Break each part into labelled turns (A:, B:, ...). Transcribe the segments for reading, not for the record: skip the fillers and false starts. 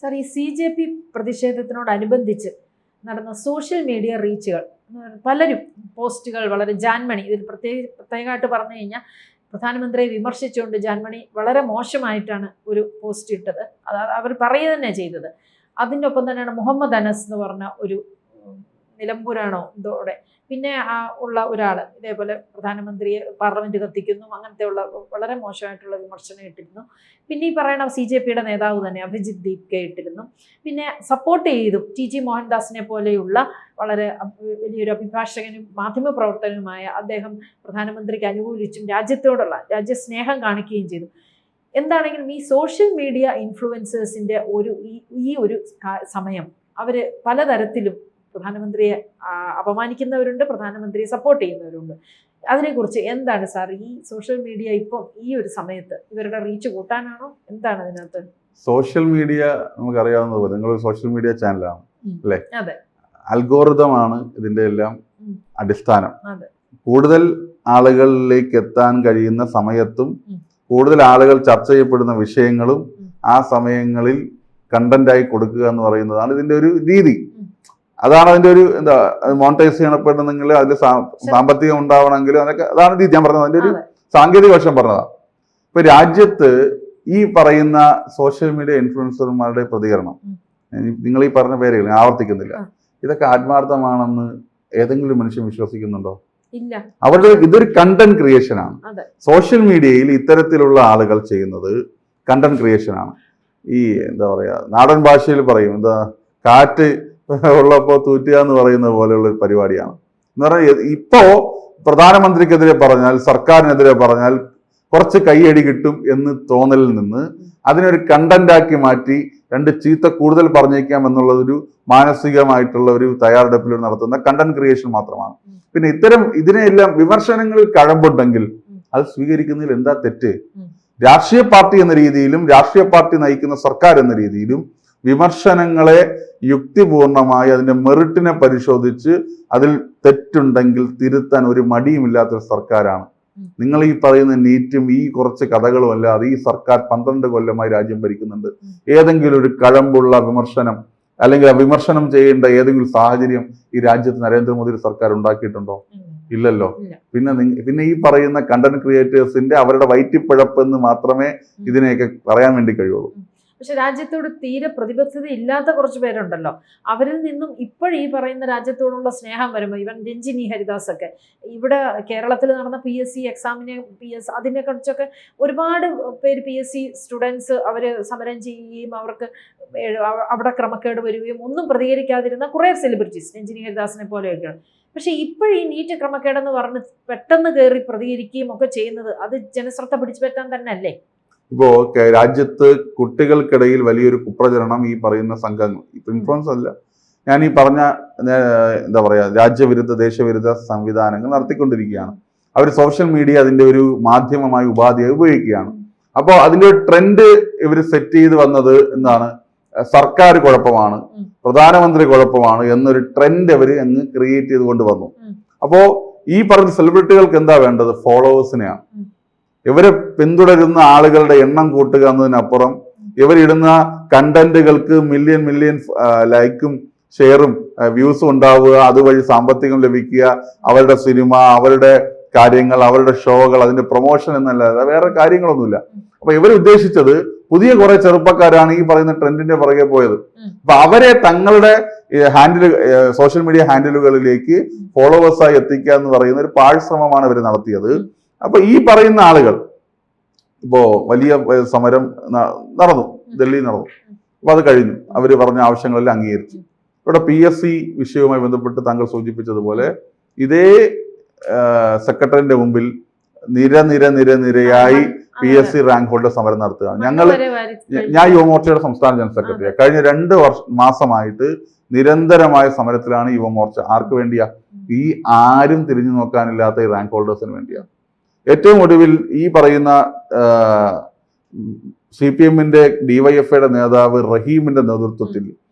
A: Sir, ഈ CJP പ്രതിഷേധത്തിനോടനുബന്ധിച്ച് നടന്ന social media റീച്ചുകൾ പലരും പോസ്റ്റുകൾ വളരെ ജാൻമണി ഇതിൽ പ്രത്യേകമായിട്ട് പറഞ്ഞു കഴിഞ്ഞാൽ പ്രധാനമന്ത്രിയെ വിമർശിച്ചുകൊണ്ട് ജാൻമണി വളരെ മോശമായിട്ടാണ് ഒരു പോസ്റ്റ് ഇട്ടത്. അത് അവർ പറയുക തന്നെ ചെയ്തത്. അതിൻ്റെ ഒപ്പം തന്നെയാണ് മുഹമ്മദ് അനസ് എന്ന് പറഞ്ഞ ഒരു നിലമ്പൂരാണോ ഇതോടെ പിന്നെ ഉള്ള ഒരാൾ ഇതേപോലെ പ്രധാനമന്ത്രിയെ പാർലമെന്റ് കത്തിക്കുന്നു അങ്ങനത്തെ ഉള്ള വളരെ മോശമായിട്ടുള്ള വിമർശനം ഇട്ടിരുന്നു. പിന്നെ ഈ പറയുന്ന CJPയുടെ നേതാവ് തന്നെ അഭിജിത് ദീപ്കെ ഇട്ടിരുന്നു. പിന്നെ സപ്പോർട്ട് ചെയ്തും TG മോഹൻദാസിനെ പോലെയുള്ള വളരെ വലിയൊരു അഭിഭാഷകനും മാധ്യമപ്രവർത്തകനുമായ അദ്ദേഹം പ്രധാനമന്ത്രിക്ക് അനുകൂലിച്ചും രാജ്യത്തോടുള്ള രാജ്യസ്നേഹം കാണിക്കുകയും ചെയ്തു. എന്താണെങ്കിലും ഈ സോഷ്യൽ മീഡിയ ഇൻഫ്ലുവൻസേഴ്സിൻ്റെ ഈ ഒരു സമയം അവർ പലതരത്തിലും പ്രധാനമന്ത്രിയെ അപമാനിക്കുന്നവരുണ്ട്, പ്രധാനമന്ത്രിയെ സപ്പോർട്ട് ചെയ്യുന്നവരുണ്ട്. അതിനെക്കുറിച്ച് എന്താണ് സാർ, ഈ സോഷ്യൽ മീഡിയ ഇപ്പം ഈ ഒരു സമയത്ത് ഇവരുടെ റീച്ച് കൂട്ടാനാണോ, എന്താണ് അതിനകത്ത്?
B: സോഷ്യൽ മീഡിയ നമുക്കറിയാവുന്നതുപോലെ നിങ്ങളൊരു സോഷ്യൽ മീഡിയ ചാനലാണ് അല്ലേ?
A: അതെ.
B: അൽഗോറിതമാണ് ഇതിന്റെ എല്ലാം അടിസ്ഥാനം.
A: അതെ.
B: കൂടുതൽ ആളുകളിലേക്ക് എത്താൻ കഴിയുന്ന സമയത്തും കൂടുതൽ ആളുകൾ ചർച്ച ചെയ്യപ്പെടുന്ന വിഷയങ്ങളും ആ സമയങ്ങളിൽ കണ്ടന്റായി കൊടുക്കുക എന്ന് പറയുന്നതാണ് ഇതിന്റെ ഒരു രീതി. അതാണ് അതിന്റെ ഒരു എന്താ മോണിറ്റൈസ് ചെയ്യണമെങ്കിൽ അതിൽ സാമ്പത്തികം ഉണ്ടാവണമെങ്കിലും അതൊക്കെ അതാണ് രീതി. ഞാൻ പറഞ്ഞത് അതിന്റെ ഒരു സാങ്കേതിക വശം പറഞ്ഞതാണ്. ഇപ്പൊ രാജ്യത്ത് ഈ പറയുന്ന സോഷ്യൽ മീഡിയ ഇൻഫ്ലുവൻസർമാരുടെ പ്രതികരണം, നിങ്ങൾ ഈ പറഞ്ഞ പേരുകൾ ആവർത്തിക്കുന്നില്ല, ഇതൊക്കെ ആത്മാർത്ഥമാണെന്ന് ഏതെങ്കിലും മനുഷ്യൻ വിശ്വസിക്കുന്നുണ്ടോ?
A: ഇല്ല.
B: അവരുടെ ഇതൊരു കണ്ടന്റ് ക്രിയേഷൻ ആണ്. സോഷ്യൽ മീഡിയയിൽ ഇത്തരത്തിലുള്ള ആളുകൾ ചെയ്യുന്നത് കണ്ടന്റ് ക്രിയേഷൻ ആണ്. ഈ എന്താ പറയാ, നാടൻ ഭാഷയിൽ പറയും എന്താ, കാറ്റ് ഉള്ളപ്പോ തൂറ്റുക എന്ന് പറയുന്ന പോലെയുള്ള ഒരു പരിപാടിയാണ്. എന്ന് പറഞ്ഞാൽ ഇപ്പോ പ്രധാനമന്ത്രിക്കെതിരെ പറഞ്ഞാൽ, സർക്കാരിനെതിരെ പറഞ്ഞാൽ കുറച്ച് കൈയടി കിട്ടും എന്ന് തോന്നലിൽ നിന്ന് അതിനൊരു കണ്ടന്റാക്കി മാറ്റി രണ്ട് ചീത്ത കൂടുതൽ പറഞ്ഞേക്കാം എന്നുള്ളതൊരു മാനസികമായിട്ടുള്ള ഒരു തയ്യാറെടുപ്പിൽ നടത്തുന്ന കണ്ടന്റ് ക്രിയേഷൻ മാത്രമാണ്. പിന്നെ ഇതിനെല്ലാം വിമർശനങ്ങളിൽ കഴമ്പുണ്ടെങ്കിൽ അത് സ്വീകരിക്കുന്നതിൽ എന്താ തെറ്റ്? രാഷ്ട്രീയ പാർട്ടി എന്ന രീതിയിലും രാഷ്ട്രീയ പാർട്ടി നയിക്കുന്ന സർക്കാർ എന്ന രീതിയിലും വിമർശനങ്ങളെ യുക്തിപൂർണമായി അതിന്റെ മെറിറ്റിനെ പരിശോധിച്ച് അതിൽ തെറ്റുണ്ടെങ്കിൽ തിരുത്താൻ ഒരു മടിയുമില്ലാത്തൊരു സർക്കാരാണ്. നിങ്ങൾ ഈ പറയുന്ന നീറ്റും ഈ കുറച്ച് കഥകളും അല്ലാതെ ഈ സർക്കാർ 12 കൊല്ലമായി രാജ്യം ഭരിക്കുന്നുണ്ട്. ഏതെങ്കിലും ഒരു കഴമ്പുള്ള വിമർശനം അല്ലെങ്കിൽ വിമർശനം ചെയ്യേണ്ട ഏതെങ്കിലും സാഹചര്യം ഈ രാജ്യത്ത് നരേന്ദ്രമോദി സർക്കാർ ഉണ്ടാക്കിയിട്ടുണ്ടോ? ഇല്ലല്ലോ. പിന്നെ ഈ പറയുന്ന കണ്ടന്റ് ക്രിയേറ്റേഴ്സിന്റെ അവരുടെ വയറ്റിപ്പിഴപ്പ് എന്ന് മാത്രമേ ഇതിനെയൊക്കെ പറയാൻ വേണ്ടി കഴിയുള്ളൂ.
A: പക്ഷെ രാജ്യത്തോട് തീരെ പ്രതിബദ്ധത ഇല്ലാത്ത കുറച്ച് പേരുണ്ടല്ലോ, അവരിൽ നിന്നും ഇപ്പോഴീ പറയുന്ന രാജ്യത്തോടുള്ള സ്നേഹം വരുമ്പോൾ ഇവൻ രഞ്ജിനി ഹരിദാസ് ഒക്കെ ഇവിടെ കേരളത്തിൽ നടന്ന PSC എക്സാമിനെ അതിനെ കുറിച്ചൊക്കെ ഒരുപാട് പേര് PSC സ്റ്റുഡൻസ് അവർ സമരം ചെയ്യുകയും അവർക്ക് അവിടെ ക്രമക്കേട് വരികയും ഒന്നും പ്രതികരിക്കാതിരുന്ന കുറേ സെലിബ്രിറ്റീസ് രഞ്ജിനി ഹരിദാസിനെ പോലെയൊക്കെയാണ്. പക്ഷെ ഇപ്പോഴീ നീറ്റ് ക്രമക്കേടെന്ന് പറഞ്ഞ് പെട്ടെന്ന് കയറി പ്രതികരിക്കുകയും ഒക്കെ ചെയ്യുന്നത് അത് ജനശ്രദ്ധ പിടിച്ചു പറ്റാൻ തന്നെ അല്ലേ?
B: ഇപ്പോ രാജ്യത്ത് കുട്ടികൾക്കിടയിൽ വലിയൊരു കുപ്രചരണം ഈ പറയുന്ന സംഘങ്ങൾ, ഇൻഫ്ലുവൻസ് അല്ല, ഞാൻ ഈ പറഞ്ഞ എന്താ പറയാ രാജ്യവിരുദ്ധ ദേശവിരുദ്ധ സംവിധാനങ്ങൾ നടത്തിക്കൊണ്ടിരിക്കുകയാണ്. അവർ സോഷ്യൽ മീഡിയ അതിന്റെ ഒരു മാധ്യമമായി ഉപാധിയായി ഉപയോഗിക്കുകയാണ്. അപ്പോൾ അതിന്റെ ഒരു ട്രെൻഡ് ഇവർ സെറ്റ് ചെയ്ത് വന്നത് എന്താണ്, സർക്കാർ കുഴപ്പമാണ്, പ്രധാനമന്ത്രി കുഴപ്പമാണ് എന്നൊരു ട്രെൻഡ് അവർ അങ്ങ് ക്രിയേറ്റ് ചെയ്തുകൊണ്ട് വന്നു. അപ്പോ ഈ പറഞ്ഞ സെലിബ്രിറ്റികൾക്ക് എന്താ വേണ്ടത്? ഫോളോവേഴ്സിനെയാണ്. ഇവരെ പിന്തുടരുന്ന ആളുകളുടെ എണ്ണം കൂട്ടുക എന്നതിനപ്പുറം ഇവരിടുന്ന കണ്ടന്റുകൾക്ക് മില്യൺ ലൈക്കും ഷെയറും വ്യൂസും ഉണ്ടാവുക, അതുവഴി സാമ്പത്തികം ലഭിക്കുക, അവരുടെ സിനിമ, അവരുടെ കാര്യങ്ങൾ, അവരുടെ ഷോകൾ, അതിന്റെ പ്രൊമോഷൻ എന്നല്ലാതെ വേറെ കാര്യങ്ങളൊന്നുമില്ല. അപ്പൊ ഇവരുദ്ദേശിച്ചത് പുതിയ കുറെ ചെറുപ്പക്കാരാണ് ഈ പറയുന്ന ട്രെൻഡിന്റെ പുറകെ പോയത്. അപ്പൊ അവരെ തങ്ങളുടെ സോഷ്യൽ മീഡിയ ഹാൻഡിലുകളിലേക്ക് ഫോളോവേഴ്സായി എത്തിക്കുക എന്ന് പറയുന്ന ഒരു പാഴ്ശ്രമമാണ് ഇവർ നടത്തിയത്. അപ്പൊ ഈ പറയുന്ന ആളുകൾ ഇപ്പോ വലിയ സമരം നടന്നു, ഡൽഹിയിൽ നടന്നു. അപ്പൊ അത് കഴിഞ്ഞു, അവര് പറഞ്ഞ ആവശ്യങ്ങളെല്ലാം അംഗീകരിച്ചു. ഇവിടെ PSC വിഷയവുമായി ബന്ധപ്പെട്ട് താങ്കൾ സൂചിപ്പിച്ചതുപോലെ ഇതേ സെക്രട്ടറിന്റെ മുമ്പിൽ നിരയായി PSC റാങ്ക് ഹോൾഡർ സമരം നടത്തുകയാണ്. ഞാൻ യുവമോർച്ചയുടെ സംസ്ഥാന ജനറൽ സെക്രട്ടറിയാണ്. കഴിഞ്ഞ 2 മാസമായിട്ട് നിരന്തരമായ സമരത്തിലാണ് യുവമോർച്ച. ആർക്ക് വേണ്ടിയാ? ഈ ആരും തിരിഞ്ഞു നോക്കാനില്ലാത്ത ഈ റാങ്ക് ഹോൾഡേഴ്സിന് വേണ്ടിയാണ്. ഏറ്റവും ഒടുവിൽ ഈ പറയുന്ന CPMന്റെ DYFIയുടെ നേതാവ് റഹീമിന്റെ നേതൃത്വത്തിൽ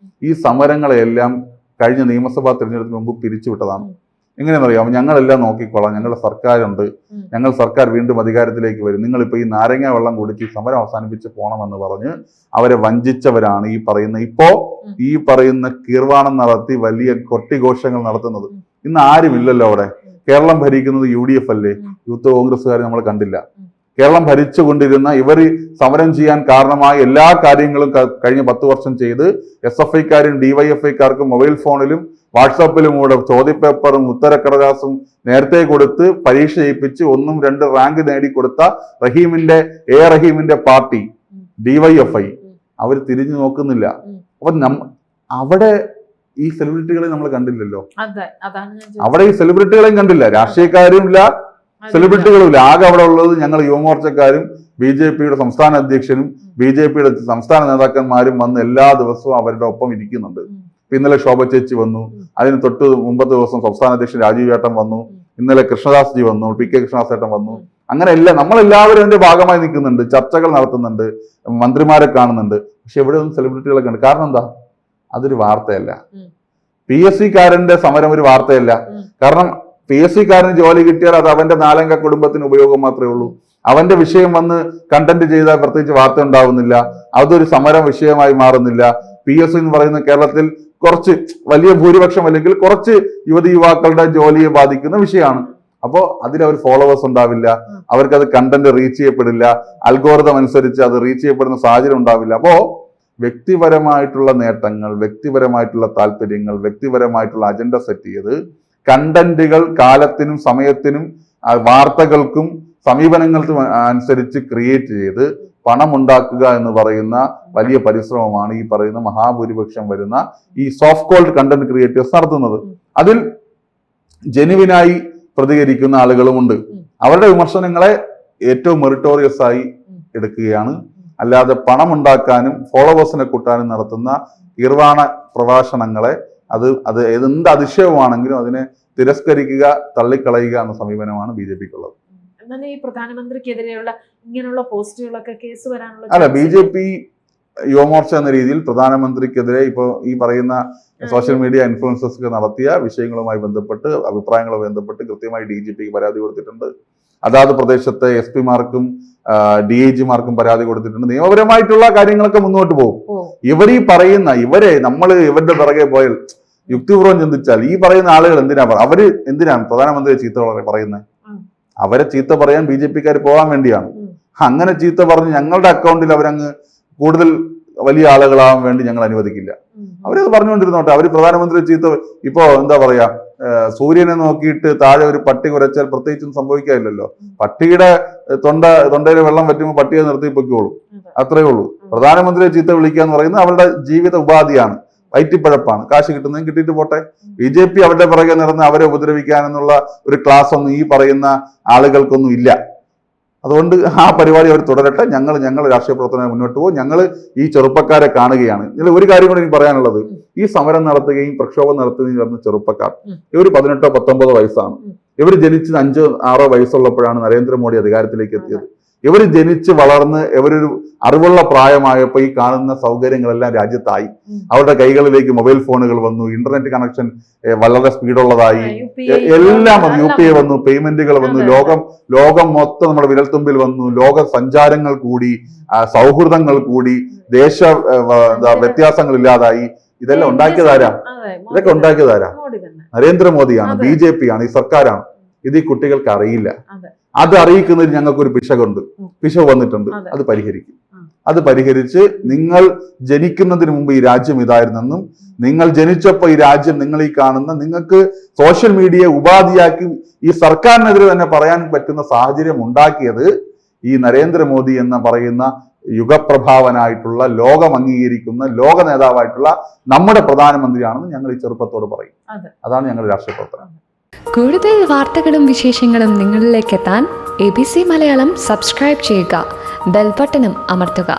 B: ഈ സമരങ്ങളെല്ലാം കഴിഞ്ഞ നിയമസഭാ തിരഞ്ഞെടുപ്പിന് മുമ്പ് പിരിച്ചുവിട്ടതാണ്. എങ്ങനെയെന്നറിയാമോ? ഞങ്ങളെല്ലാം നോക്കിക്കോളാം, ഞങ്ങളുടെ സർക്കാരുണ്ട്, ഞങ്ങൾ സർക്കാർ വീണ്ടും അധികാരത്തിലേക്ക് വരും, നിങ്ങളിപ്പോൾ ഈ നാരങ്ങ വെള്ളം കുടിച്ച് ഈ സമരം അവസാനിപ്പിച്ച് പോകണമെന്ന് പറഞ്ഞ് അവരെ വഞ്ചിച്ചവരാണ് ഈ പറയുന്ന കീർവാണം നടത്തി വലിയ കൊട്ടിഘോഷങ്ങൾ നടത്തുന്നത്. ഇന്ന് ആരുമില്ലല്ലോ അവിടെ. കേരളം ഭരിക്കുന്നത് UDF അല്ലേ? യൂത്ത് കോൺഗ്രസ്സുകാർ നമ്മൾ കണ്ടില്ല. കേരളം ഭരിച്ചുകൊണ്ടിരുന്ന ഇവർ സമരം ചെയ്യാൻ കാരണമായ എല്ലാ കാര്യങ്ങളും കഴിഞ്ഞ 10 വർഷം ചെയ്ത് SFIക്കാരും DYFIക്കാർക്കും മൊബൈൽ ഫോണിലും വാട്സാപ്പിലും കൂടെ ചോദ്യപേപ്പറും ഉത്തരക്കടലാസും നേരത്തെ കൊടുത്ത് പരീക്ഷ ചെയ്യിപ്പിച്ച് 1, 2 റാങ്ക് നേടിക്കൊടുത്ത റഹീമിന്റെ പാർട്ടി DYFI അവർ തിരിഞ്ഞു നോക്കുന്നില്ല. അപ്പൊ അവിടെ ഈ സെലിബ്രിറ്റികളെ നമ്മൾ കണ്ടില്ലല്ലോ. അവിടെ ഈ സെലിബ്രിറ്റികളെയും കണ്ടില്ല, രാഷ്ട്രീയക്കാരും ഇല്ല, സെലിബ്രിറ്റികളും ഇല്ല. ആകെ അവിടെ ഉള്ളത് ഞങ്ങൾ യുവമോർച്ചക്കാരും BJPയുടെ സംസ്ഥാന അധ്യക്ഷനും BJPയുടെ സംസ്ഥാന നേതാക്കന്മാരും വന്ന് എല്ലാ ദിവസവും അവരുടെ ഒപ്പം ഇരിക്കുന്നുണ്ട്. ഇന്നലെ ശോഭ ചേച്ചി വന്നു, അതിന് തൊട്ട് മുമ്പത്തെ ദിവസം സംസ്ഥാന അധ്യക്ഷൻ രാജീവ് ഏട്ടൻ വന്നു, ഇന്നലെ കൃഷ്ണദാസ് ജി വന്നു, PK കൃഷ്ണദാസ് ഏട്ടൻ വന്നു. അങ്ങനെ നമ്മളെല്ലാവരും അതിന്റെ ഭാഗമായി നിൽക്കുന്നുണ്ട്, ചർച്ചകൾ നടത്തുന്നുണ്ട്, മന്ത്രിമാരെ കാണുന്നുണ്ട്. പക്ഷെ ഇവിടെ ഒന്നും സെലിബ്രിറ്റികളെ കണ്ട്. കാരണം എന്താ? അതൊരു വാർത്തയല്ല. PSCക്കാരന്റെ സമരം ഒരു വാർത്തയല്ല. കാരണം PSCക്കാരന് ജോലി കിട്ടിയാൽ അത് അവന്റെ 4 അംഗ കുടുംബത്തിന് ഉപയോഗം മാത്രമേ ഉള്ളൂ. അവന്റെ വിഷയം വന്ന് കണ്ടന്റ് ചെയ്താൽ പ്രത്യേകിച്ച് വാർത്ത ഉണ്ടാവുന്നില്ല, അതൊരു സമരം വിഷയമായി മാറുന്നില്ല. PSC എന്ന് പറയുന്ന കേരളത്തിൽ കുറച്ച് വലിയ ഭൂരിപക്ഷം അല്ലെങ്കിൽ കുറച്ച് യുവാക്കളുടെ ജോലിയെ ബാധിക്കുന്ന വിഷയമാണ്. അപ്പോൾ അതിലവർ ഫോളോവേഴ്സ് ഉണ്ടാവില്ല, അവർക്കത് കണ്ടന്റ് റീച്ച് ചെയ്യപ്പെടില്ല, അൽഗോരിതം അനുസരിച്ച് അത് റീച്ച് ചെയ്യപ്പെടുന്ന സാഹചര്യം ഉണ്ടാവില്ല. അപ്പോ വ്യക്തിപരമായിട്ടുള്ള നേട്ടങ്ങൾ, വ്യക്തിപരമായിട്ടുള്ള താല്പര്യങ്ങൾ, വ്യക്തിപരമായിട്ടുള്ള അജണ്ട സെറ്റ് ചെയ്ത് കണ്ടന്റുകൾ കാലത്തിനും സമയത്തിനും വാർത്തകൾക്കും സമീപനങ്ങൾക്കും അനുസരിച്ച് ക്രിയേറ്റ് ചെയ്ത് പണം ഉണ്ടാക്കുക എന്ന് പറയുന്ന വലിയ പരിശ്രമമാണ് ഈ പറയുന്ന മഹാഭൂരിപക്ഷം വരുന്ന ഈ സോഫ്റ്റ് കോൾഡ് കണ്ടന്റ് ക്രിയേറ്റേഴ്സ് നടത്തുന്നത്. അതിൽ ജെനുവിനായി പ്രതികരിക്കുന്ന ആളുകളുമുണ്ട്. അവരുടെ വിമർശനങ്ങളെ ഏറ്റവും മെറിറ്റോറിയസ് ആയി എടുക്കുകയാണ്. അല്ലാതെ പണം ഉണ്ടാക്കാനും ഫോളോവേഴ്സിനെ കൂട്ടാനും നടത്തുന്ന ഇർവാണ പ്രഭാഷണങ്ങളെ അത് എന്ത് അതിശയമാണെങ്കിലും അതിനെ തിരസ്കരിക്കുക, തള്ളിക്കളയുക എന്ന സമീപനമാണ് BJPക്കുള്ളത്.
A: എന്നാൽ ഈ പ്രധാനമന്ത്രിക്കെതിരെയുള്ള ഇങ്ങനെയുള്ള പോസ്റ്റുകളൊക്കെ കേസ് വരാനുള്ള
B: അല്ല, BJP യുവമോർച്ച എന്ന രീതിയിൽ പ്രധാനമന്ത്രിക്കെതിരെ ഇപ്പോൾ ഈ പറയുന്ന സോഷ്യൽ മീഡിയ ഇൻഫ്ലുവൻസേഴ്സ് നടത്തിയ വിഷയങ്ങളുമായി ബന്ധപ്പെട്ട് അഭിപ്രായങ്ങളുമായി ബന്ധപ്പെട്ട് കൃത്യമായി DGPക്ക് പരാതി കൊടുത്തിട്ടുണ്ട്. അതാത് പ്രദേശത്തെ SP-മാർക്കും DIG-മാർക്കും പരാതി കൊടുത്തിട്ടുണ്ട്. നിയമപരമായിട്ടുള്ള കാര്യങ്ങളൊക്കെ മുന്നോട്ട് പോകും. നമ്മൾ ഇവരുടെ പിറകെ പോയാൽ യുക്തിപൂർവ്വം ചിന്തിച്ചാൽ ഈ പറയുന്ന ആളുകൾ എന്തിനാണ് പ്രധാനമന്ത്രിയെ ചീത്ത പറയുന്നത്? അവരെ ചീത്ത പറയാൻ BJPക്കാർ പോകാൻ വേണ്ടിയാണ്. അങ്ങനെ ചീത്ത പറഞ്ഞ് ഞങ്ങളുടെ അക്കൗണ്ടിൽ അവരങ്ങ് കൂടുതൽ വലിയ ആളുകളാവാൻ വേണ്ടി ഞങ്ങൾ അനുവദിക്കില്ല. അവരത് പറഞ്ഞുകൊണ്ടിരുന്നോട്ടെ. അവർ പ്രധാനമന്ത്രി ചീത്ത ഇപ്പോ എന്താ പറയാ, സൂര്യനെ നോക്കിയിട്ട് താഴെ ഒരു പട്ടി കുരച്ചാൽ പ്രത്യേകിച്ചും സംഭവിക്കാനില്ലല്ലോ. പട്ടിയുടെ തൊണ്ടയിൽ വെള്ളം പറ്റുമ്പോൾ പട്ടിയെ നിർത്തി പൊയ്ക്കോളൂ, അത്രയേ ഉള്ളൂ. പ്രധാനമന്ത്രിയെ ചീത്ത വിളിക്കുക എന്ന് പറയുന്നത് അവരുടെ ജീവിത ഉപാധിയാണ്, വയറ്റിപ്പഴപ്പാണ്. കാശ് കിട്ടുന്നതും കിട്ടിയിട്ട് പോട്ടെ. BJP അവരുടെ പിറകെ നടന്ന് അവരെ ഉപദ്രവിക്കാനെന്നുള്ള ഒരു ക്ലാസ് ഒന്നും ഈ പറയുന്ന ആളുകൾക്കൊന്നും ഇല്ല. അതുകൊണ്ട് ആ പരിപാടി അവർ തുടരട്ടെ. ഞങ്ങൾ രാഷ്ട്രീയ പ്രവർത്തനം മുന്നോട്ട് പോകും. ഞങ്ങൾ ഈ ചെറുപ്പക്കാരെ കാണുകയാണ്. ഇതിൽ ഒരു കാര്യം കൂടി എനിക്ക് പറയാനുള്ളത്, ഈ സമരം നടത്തുകയും പ്രക്ഷോഭം നടത്തുകയും ചെയ്യുന്ന ചെറുപ്പക്കാർ ഇവർ 18 19 വയസ്സാണ്. ഇവർ ജനിച്ച് 5 6 വയസ്സുള്ളപ്പോഴാണ് നരേന്ദ്രമോദി അധികാരത്തിലേക്ക് എത്തിയത്. ഇവർ ജനിച്ച് വളർന്ന് ഇവരൊരു അറിവുള്ള പ്രായമായപ്പോൾ ഈ കാണുന്ന സൗകര്യങ്ങളെല്ലാം രാജ്യത്തായി. അവരുടെ കൈകളിലേക്ക് മൊബൈൽ ഫോണുകൾ വന്നു, ഇന്റർനെറ്റ് കണക്ഷൻ വളരെ സ്പീഡുള്ളതായി, എല്ലാം വന്നു. UPI വന്നു, പേയ്മെന്റുകൾ വന്നു, ലോകം മൊത്തം നമ്മുടെ വിരൽത്തുമ്പിൽ വന്നു. ലോക സഞ്ചാരങ്ങൾ കൂടി, സൗഹൃദങ്ങൾ കൂടി, വ്യത്യാസങ്ങൾ ഇല്ലാതായി. ഇതെല്ലാം ഉണ്ടാക്കിയതാരാ? ഇതൊക്കെ ഉണ്ടാക്കിയതാരാ? നരേന്ദ്രമോദിയാണ്, BJP-യാണ്, ഈ സർക്കാരാണ്. ഇത് ഈ കുട്ടികൾക്ക് അറിയില്ല. അത് അറിയിക്കുന്നതിൽ ഞങ്ങൾക്കൊരു പിശക് വന്നിട്ടുണ്ട്. അത് പരിഹരിച്ച് നിങ്ങൾ ജനിക്കുന്നതിന് മുമ്പ് ഈ രാജ്യം ഇതായിരുന്നെന്നും നിങ്ങൾ ജനിച്ചപ്പോൾ ഈ രാജ്യം നിങ്ങൾ ഈ കാണുന്ന നിങ്ങൾക്ക് സോഷ്യൽ മീഡിയയെ ഉപാധിയാക്കി ഈ സർക്കാരിനെതിരെ തന്നെ പറയാൻ പറ്റുന്ന സാഹചര്യം ഉണ്ടാക്കിയത് ഈ നരേന്ദ്രമോദി എന്ന് പറയുന്ന യുഗപ്രഭാവനായിട്ടുള്ള, ലോകം അംഗീകരിക്കുന്ന, ലോക നേതാവായിട്ടുള്ള നമ്മുടെ പ്രധാനമന്ത്രിയാണെന്ന് ഞങ്ങൾ ഈ ചെറുപ്പത്തോട് പറയും. അതാണ് ഞങ്ങളുടെ രാഷ്ട്രീയ പ്രവർത്തനം.
C: കൂടുതൽ വാർത്തകളും വിശേഷങ്ങളും നിങ്ങളിലേക്ക് എത്താൻ ABC മലയാളം സബ്സ്ക്രൈബ് ചെയ്യുക, ബെൽ ബട്ടണും അമർത്തുക.